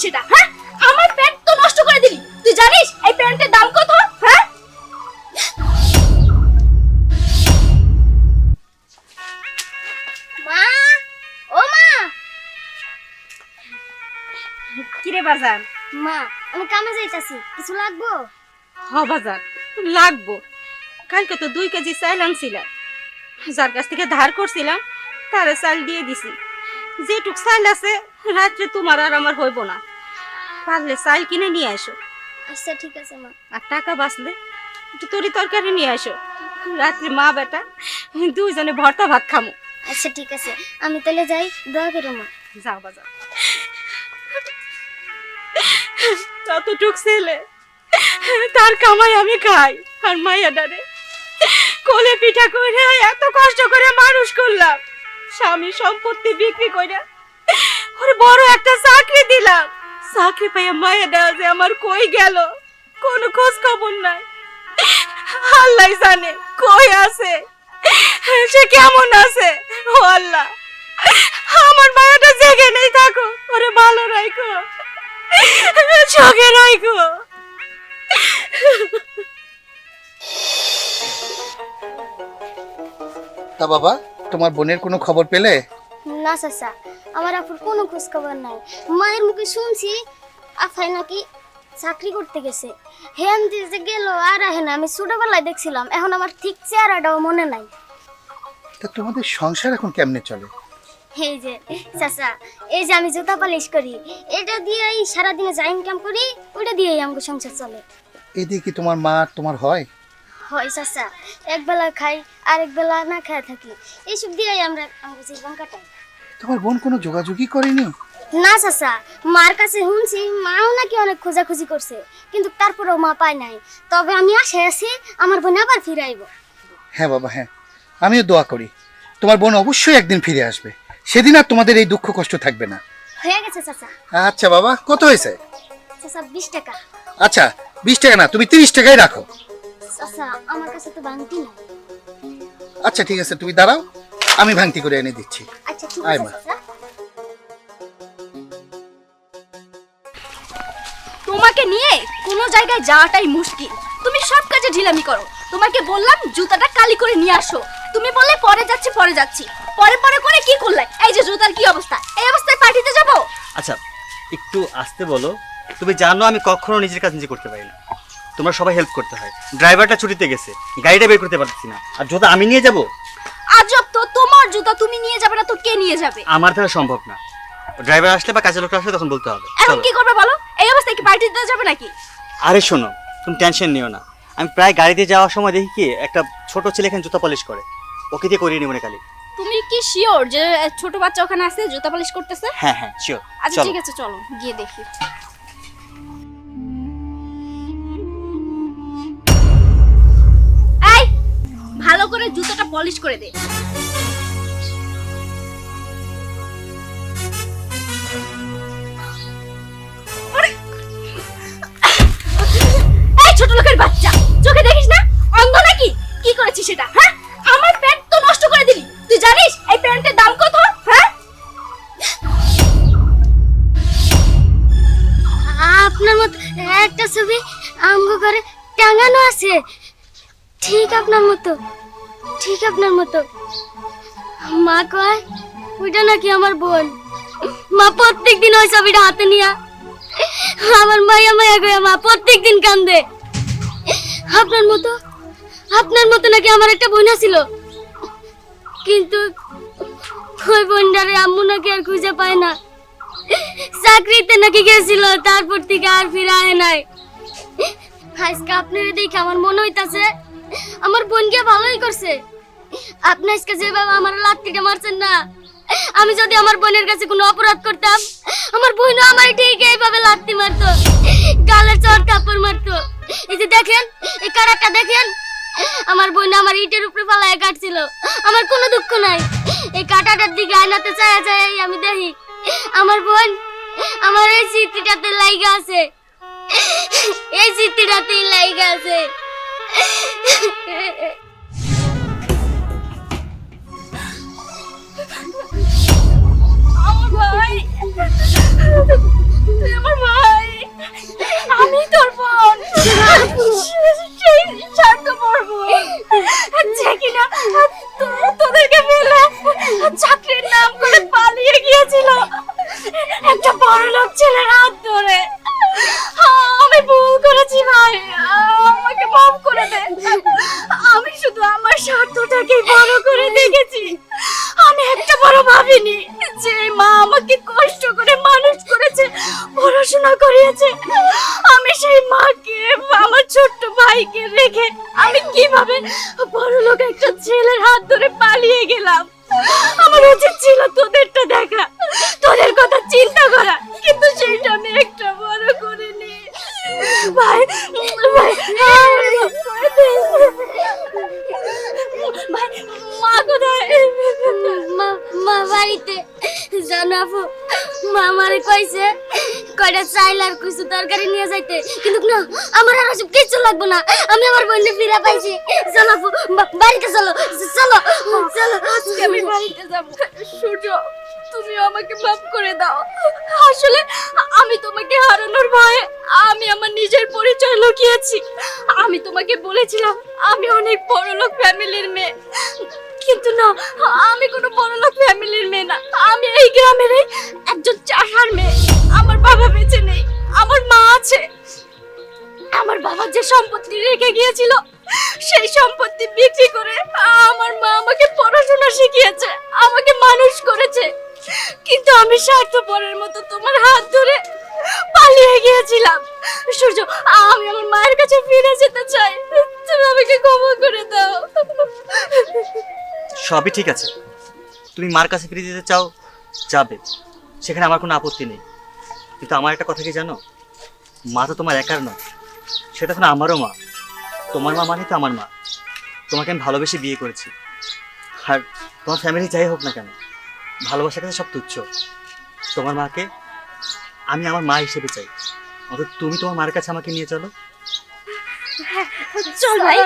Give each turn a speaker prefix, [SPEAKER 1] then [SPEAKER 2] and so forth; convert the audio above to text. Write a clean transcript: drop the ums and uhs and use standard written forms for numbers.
[SPEAKER 1] সেটা? হ্যাঁ, আমার প্যান্ট তো নষ্ট করে দিলি। তুই জানিস এই প্যান্টের দাম কত? হ্যাঁ, মা, ও মা।
[SPEAKER 2] কিরে বাজার?
[SPEAKER 1] মা, আমি কামে যাইতাছি, কিছু লাগবো?
[SPEAKER 2] হ বাজার লাগবো। কালকে তো 2 কেজি চাল আনছিলাম, যার কাছ থেকে ধার করছিলাম তারে চাল দিয়ে দিছি। যেটুক চাল আছে রাত্রে তোমার আর আমার হইব না, পারলে চাল কিনে নিয়ে আসো।
[SPEAKER 1] আচ্ছা ঠিক আছে মা।
[SPEAKER 2] আর টাকা বাঁচলে একটু তরি তরকারি নিয়ে আসো, রাত্রে মা বেটা দুইজনে ভর্তা ভাত খামো।
[SPEAKER 1] আচ্ছা ঠিক আছে, আমি তাহলে যাই, দোয়া করো মা।
[SPEAKER 2] যাও বাজার। যতটুক ছেলে তার কামাই আমি খাই, আর মাইয়া ডারে কোলে পিঠা করে এত কষ্ট করে মানুষ করলাম, স্বামী সম্পত্তি বিক্রি করে ওরে বড় একটা চাকরি দিলাম। চাকরি পাইয়া মাইয়া দেওয়া যে আমার কই গেল, কোনো খোঁজ খবর নাই। আল্লাহ জানে কই আছে, সে কেমন আছে। ও আল্লাহ, আমার মায়াটা জেগে নেই থাকো, ওরে ভালো রাখো, চোখে রাখো।
[SPEAKER 3] তা বাবা, তোমার বোনের কোনো খবর পেলে?
[SPEAKER 1] না চাচা, আমার আপুর কোনো খোঁজ খবর নাই। মায়ের মুখে শুনছি আফাই নাকি চাকরি করতে গেছে। হেন যে গেল আর আহে না, আমি ছোটবেলায় দেখছিলাম, এখন আমার ঠিক চেহারাটাও মনে নাই।
[SPEAKER 3] তা তোমাদের সংসার এখন কেমনে চলে?
[SPEAKER 1] এই যে চাচা, এই যে আমি জুতা পালিশ করি, এটা দিয়েই সারাদিনে যা ইনকাম করি ওইটা দিয়েই আমার সংসার চলে।
[SPEAKER 3] এই দিয়ে কি তোমার মা আর তোমার হয়?
[SPEAKER 1] হয় চাচা, একবেলা খাই আর একবেলা না খায় থাকি, এইসব দিয়েই আমরা আমাদের জীবন কাটাই।
[SPEAKER 3] তোমার বোন কোনো যোগাযোগই করেনি?
[SPEAKER 1] না চাচা, মার কাছে শুনছি মাও নাকি অনেক খোঁজাখুঁজি করছে, কিন্তু তারপরেও মা পায় নাই। তবে আমি আশায় আছি আমার বোন আবার ফিরে আইব।
[SPEAKER 3] হ্যাঁ বাবা, হ্যাঁ, আমিও দোয়া করি তোমার বোন অবশ্যই একদিন ফিরে আসবে, সেদিন আর তোমাদের এই দুঃখ কষ্ট থাকবে না।
[SPEAKER 1] হয়ে গেছে চাচা।
[SPEAKER 3] আচ্ছা বাবা, কত হয়েছে?
[SPEAKER 1] চাচা 20 টাকা।
[SPEAKER 3] আচ্ছা 20 টাকা না, তুমি 30 টাকাই রাখো।
[SPEAKER 1] চাচা আমার কাছে তো ভাঙতি নাই।
[SPEAKER 3] আচ্ছা ঠিক আছে, তুমি দাঁড়াও, আমি ভাঙতি করে এনে দিচ্ছি।
[SPEAKER 1] আচ্ছা ঠিক
[SPEAKER 3] আয়
[SPEAKER 1] আছে
[SPEAKER 3] মা।
[SPEAKER 1] চাচা।
[SPEAKER 4] তোমাকে নিয়ে কোনো জায়গায় যাওয়াটাই মুশকিল। তুমি সব কাজে ঢিলামি করো। তোমাকে বললাম জুতাটা কালি করে নিয়ে আসো, তুমি বললে পরে যাচ্ছি পরে যাচ্ছি, পরে পরে করে কি করলে? এই যে জুতার কি অবস্থা, এই অবস্থায় পার্টিতে যাব?
[SPEAKER 5] আচ্ছা একটু আসতে বলো। তুমি জানো আমি কখনো নিজের কাজ নিজে করতে পারি না, তোমরা সবাই হেল্প করতে হয়। ড্রাইভারটা ছুটিতে গেছে, গাড়িটা বের করতে পারছি না, আর জুতা আমি নিয়ে যাব?
[SPEAKER 4] আজব তো, তোমার জুতা তুমি নিয়ে যাবে না তো কে নিয়ে যাবে?
[SPEAKER 5] আমার দ্বারা সম্ভব না। ড্রাইভার আসলে বা কাজের লোক আসলে তখন বলতে হবে।
[SPEAKER 4] এখন
[SPEAKER 5] চলো।
[SPEAKER 4] কি করবে বলো? এই অবস্থায় কি পার্টিতে যাবে নাকি?
[SPEAKER 5] আরে শোনো, তুমি টেনশন নিও না, আমি প্রায় গাড়িতে যাওয়ার সময় দেখি কি একটা ছোট ছেলে এখানে জুতা পলিশ করে, ওকে দিয়ে করিয়ে নিব কালি।
[SPEAKER 4] তুমি কি শিওর যে ছোট বাচ্চা ওখানে আছে জুতা পালিশ করতেছে?
[SPEAKER 5] হ্যাঁ হ্যাঁ শিওর।
[SPEAKER 4] আচ্ছা ঠিক আছে, চলো গিয়ে দেখি। এই ভালো করে জুতাটা পলিশ করে দে। এই ছোট লোকের বাচ্চা, চোখে দেখিস না? অন্ধ নাকি? কি করেছিস সেটা? হ্যাঁ, আমার প্যান্ট তো নষ্ট করে দিলি। তুই জানিস এই প্যান্টের দাম কত? হ্যাঁ,
[SPEAKER 1] আপনার মতো একটা ছবি আমগো ঘরে টাঙানো আছে। ঠিক আপনার মতো, ঠিক আপনার মতো। মা কয় ওইটা নাকি আমার বোন। মা প্রত্যেকদিন ওই ছবিটা হাতে নিয়া আমার মায়া মায়া গয়া মা প্রত্যেকদিন কান্দে। আপনার মতো, আপনার মতো নাকি আমার একটা বোন ছিল, কিন্তু ওই বোনটারে আম্মু নাকি আর খুঁজে পায় না। চাকরিতে নাকি গেছিল, তারপর থেকে আর ফিরে আয় নাই। আজকে আপনারে দেখে আমার মনে হইতাছে আমার বোনকে ভালোই করছে। আপনি আজকে যেভাবে আমার লাত্তিটা মারছেন না, আমি যদি আমার বোনের কাছে কোনো অপরাধ করতাম, আমার বোন আমার ঠিক এইভাবে লাত্তি মারতো, গালে চড় কাপড় মারতো। এই যে দেখেন, এই কারাটা দেখেন, আমার বোন আমার ইটের উপরে ফালায় কাটছিল। আমার কোনো দুঃখ নাই। এই কাটাটার দিকে আয়নাতে চায়া চায় আমি দেখি আমার বোন আমার এই স্মৃতিটাতে লাইগা আছে, এই স্মৃতিটাতেই লাইগা আছে।
[SPEAKER 4] আমার ভাই, তুই আমার যে কিনা তোদেরকে ফেলে চাকরির নাম করে পালিয়ে গিয়েছিল একটা বড় লোক ছেলের হাত ধরে। আমি ভুল করেছি ভাই, আমাকে মাফ করে দে। আমি শুধু আমার স্বার্থটাকে বড় করে দেখেছি। আমি একটা বড় ভাবিনি যে মা আমাকে কষ্ট করে মানুষ করেছে, পড়াশোনা করিয়েছে। আমি সেই মাকে, আমার ছোট্ট ভাইকে রেখে আমি কিভাবে বড় লোক একটা ছেলের হাত ধরে পালিয়ে গেলাম। আমার উচিত ছিল তোদেরটা দেখা, তোদের কথা চিন্তা করা, কিন্তু সেইটা আমি একটা বড় করিনি। ভাই ভাই ভাই, মা কোথায়?
[SPEAKER 1] মা মা বাড়িতে জানো আপু, মা আমারে কইছে কয়টা চাইল আর কিছু তরকারি নিয়ে যাইতে, কিন্তু না আমার আর সব কিছু লাগবে না, আমি আমার বোনকে ফিরে পাইছি। চলো আপু বাড়িতে চলো, চলো চলো।
[SPEAKER 4] আজকে আমি বাড়িতে যাব। সূর্য, তুমি আমাকে মাফ করে দাও। আসলে আমি তোমাকে হারানোর ভয়ে আমি আমার নিজের পরিচয় লুকিয়েছি। আমি তোমাকে বলেছিলাম আমি অনেক বড়লোক ফ্যামিলির মেয়ে, কিন্তু না, আমি কোনো বড়লোক ফ্যামিলির মেয়ে না। আমি এই গ্রামেরই একজন চাষার মেয়ে। আমার বাবা বেঁচে নেই, আমার মা আছে। আমার বাবা যে সম্পত্তি রেখে গিয়েছিল সেই সম্পত্তি বিক্রি করে আমার মা আমাকে পড়াশোনা শিখিয়েছে, আমাকে মানুষ করেছে। কিন্তু আমি স্বার্থপরের মতো তোমার হাত ধরে পালিয়ে গিয়েছিলাম। সূর্য, আমি আমার মায়ের কাছে ফিরে যেতে চাই, তুমি আমাকে ক্ষমা করে দাও।
[SPEAKER 5] সবই ঠিক আছে, তুমি মার কাছে ফিরে যেতে চাও, যাবে, সেখানে আমার কোনো আপত্তি নেই। কিন্তু আমার একটা কথা কি জানো, মা তো তোমার একার নয়, সেটা এখন আমারও মা। তোমার মা মানে তো আমার মা। তোমাকে আমি ভালোবেসে বিয়ে করেছি, আর তোমার ফ্যামিলি যাই হোক না কেন, ভালোবাসার কাছে সব তুচ্ছ। তোমার মাকে আমি আমার মা হিসেবে চাই, অন্তত তুমি তোমার মার কাছে আমাকে নিয়ে চলো।
[SPEAKER 4] চল ভাই।